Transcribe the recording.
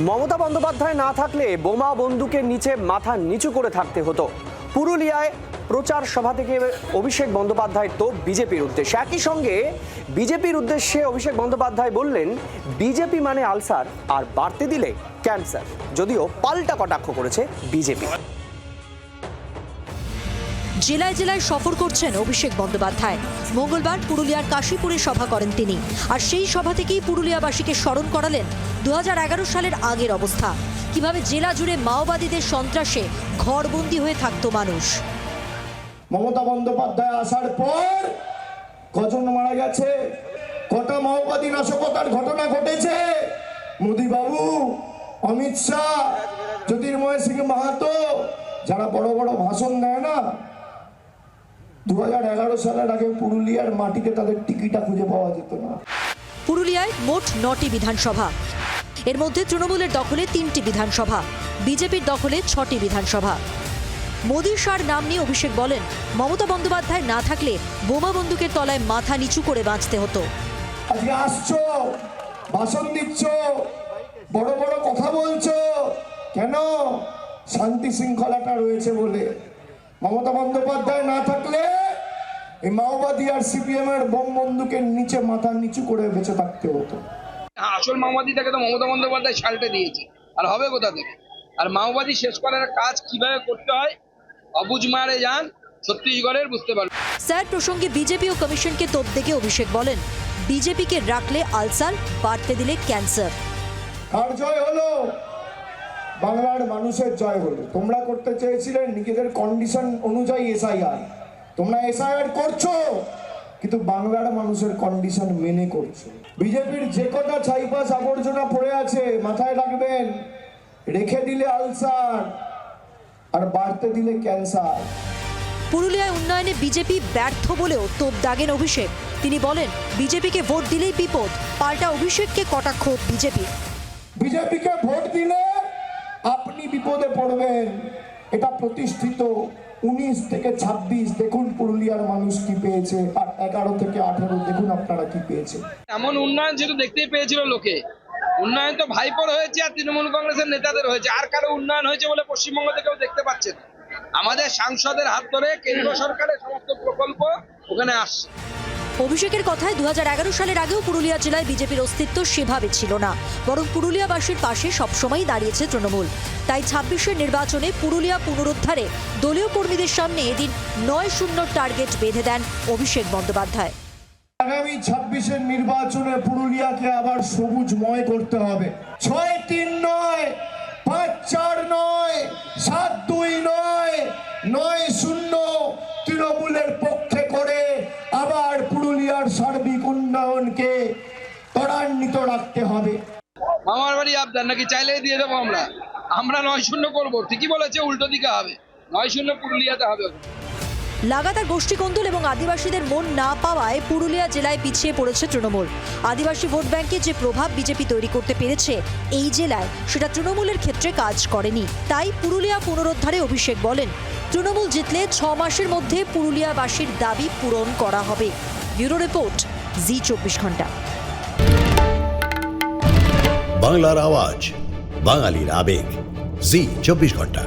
মমতা বন্দ্যোপাধ্যায় না থাকলে বোমা বন্দুকের নিচে মাথা নিচু করে থাকতে হতো। পুরুলিয়ায় প্রচার সভা থেকে অভিষেক বন্দ্যোপাধ্যায় তো বিজেপির উদ্দেশ্যে, একই সঙ্গে বিজেপির উদ্দেশ্যে অভিষেক বন্দ্যোপাধ্যায় বললেন বিজেপি মানে আলসার আর বাড়তে দিলে ক্যান্সার, যদিও পাল্টা কটাক্ষ করেছে বিজেপি। জেলায় জেলায় সফর করছেন অভিষেক বন্দ্যোপাধ্যায়। মঙ্গলবার পুরুলিয়ার কাশীপুরে সভা করেন তিনি, আর সেই সভা থেকেই পুরুলিয়াবাসীকে স্মরণ করালেন 2011 সালের আগের অবস্থা, কিভাবে জেলা জুড়ে মাওবাদীদের সন্ত্রাসে ঘরবন্দি হয়ে থাকতো মানুষ। মমতা বন্দ্যোপাধ্যায় আসার পর কজন মারা গেছে, কটা মাওবাদী নাশকতার ঘটনা ঘটেছে। মোদী বাবু, অমিত শাহ, জ্যোতির্ময় সিং মাহাতো, যারা বড় বড় ভাষণ দেয় না, 2011 সালের আগে পুরুলিয়ার মাটিতে তাদের টিকিটা খুঁজে পাওয়া যেত না। পুরুলিয়ায় মোট 9টি বিধানসভা, এর মধ্যে তৃণমূলের দখলে 3টি বিধানসভা, বিজেপির দখলে 6টি বিধানসভা। মোদী শাহর নাম নিয়ে অভিষেক বলেন, মমতা বন্দ্যোপাধ্যায় না থাকলে বোমা বন্দুকের তলায় মাথা নিচু করে বাঁচতে হতো। আজকে আসছো, ভাষণ দিচ্ছ, বড় বড় কথা বলছো, কেন? শান্তি শৃঙ্খলাটা রয়েছে বলে। মমতা বন্দ্যোপাধ্যায় না থাকলে এই মাওবাদী আর সিপিএম এর বোম বন্দুকের নিচে মাথা নিচু করে বেঁচে থাকতে হতো। আসল মাওবাদীটাকে তো মমতা বন্দ্যোপাধ্যায় সাল্টে দিয়েছে, আর হবে কোথা থেকে? আর মাওবাদী শেষ করার কাজ কিভাবে করতে হয় অবুঝ মারে যান ছত্তিশগড়ের, বুঝতে পারবেন। স্যার প্রসঙ্গে বিজেপি ও কমিশনকে তোপ দেখে অভিষেক বলেন, বিজেপিকে রাখলে আলসার, বাড়তে দিলে ক্যান্সার। কার জয় হলো? বাংলার মানুষের জয় হলো। তোমরা করতে চেয়েছিলে নিজেদের কন্ডিশন অনুযায়ী এসআইআর, তোমরা এসআইআর করছো, কিন্তু বাংলার মানুষের কন্ডিশন মেনে করছো। বিজেপির যে কটা ছাইপাস আবর্জনা পড়ে আছে মাথায় রাখবেন, রেখে দিলে আলসার আর বাড়তে দিলে ক্যান্সার। পুরুলিয়ায় উন্নয়নে বিজেপি ব্যর্থ বলেও তোপ দাগেন অভিষেক। তিনি বলেন, বিজেপিকে ভোট দিলেই বিপদ, পাল্টা অভিষেককে কটাক্ষ বিজেপি। বিজেপিকে ভোট দিলে আপনি বিপদে পড়বেন, এটা প্রতিষ্ঠিত। 19 থেকে 26 দেখুন পুরুলিয়ার মানুষ কি পেয়েছে, আর 11 থেকে 18 দেখুন আপনারা কি পেয়েছে। এমন উন্নয়ন যেটা দেখতেই পেয়েছিল লোকে। উন্নয়ন তো ভাইপোর হয়েছে আর তৃণমূল কংগ্রেসের নেতাদের হয়েছে, আর কারো উন্নয়ন হয়েছে বলে পশ্চিমবঙ্গ থেকেও দেখতে পাচ্ছেন। আমাদের সাংসদের হাত ধরে কেন্দ্র সরকারের সমস্ত প্রকল্প ওখানে আসছে। অভিষেকের কথায় 2011 সালের আগেও পুরুলিয়া জেলায় বিজেপির অস্তিত্ব সেভাবে ছিল না, বরং পুরুলিয়াবাসীর পাশে সবসময়ই দাঁড়িয়েছে তৃণমূল। তাই 26-এর নির্বাচনে পুরুলিয়া পুনরুদ্ধারে দলীয় কর্মীদের সামনে এদিন 9-0 টার্গেট বেঁধে দেন অভিষেক বন্দ্যোপাধ্যায়। আগামী 26-এর নির্বাচনে পুরুলিয়াকে আবার সবুজময় করতে হবে। 6-3 নয়, 5-4 নয়, 7-2 নয়, 9-0 তৃণমূলের পক্ষে করে আবার পুরুলিয়ার সার্বিক উন্নয়নকে ত্বরান্বিত রাখতে হবে। মামার বাড়ি আবদার নাকি চাইলেই দিয়ে দেবো আমরা? আমরা 9-0 করবো, ঠিকই বলেছে, উল্টো দিকে হবে। 9-0 পুরুলিয়াতে হবে। লাগাতার গোষ্ঠীকন্দল এবং আদিবাসীদের মন না পাওয়ায় পুরুলিয়া জেলায় পিছিয়ে পড়েছে তৃণমূল। আদিবাসী ভোট ব্যাংকে যে প্রভাব বিজেপি তৈরি করতে পেরেছে এই জেলায়, সেটা তৃণমূলের ক্ষেত্রে কাজ করেনি। তাই পুরুলিয়া পুনরুদ্ধারে অভিষেক বলেন, তৃণমূল জিতলে 6 মাসের মধ্যে পুরুলিয়াবাসীর দাবি পূরণ করা হবে। ব্যুরো রিপোর্ট, জি 24 ঘন্টা। বাংলার আওয়াজ, বাঙালির আবেগ, জি 24 ঘন্টা।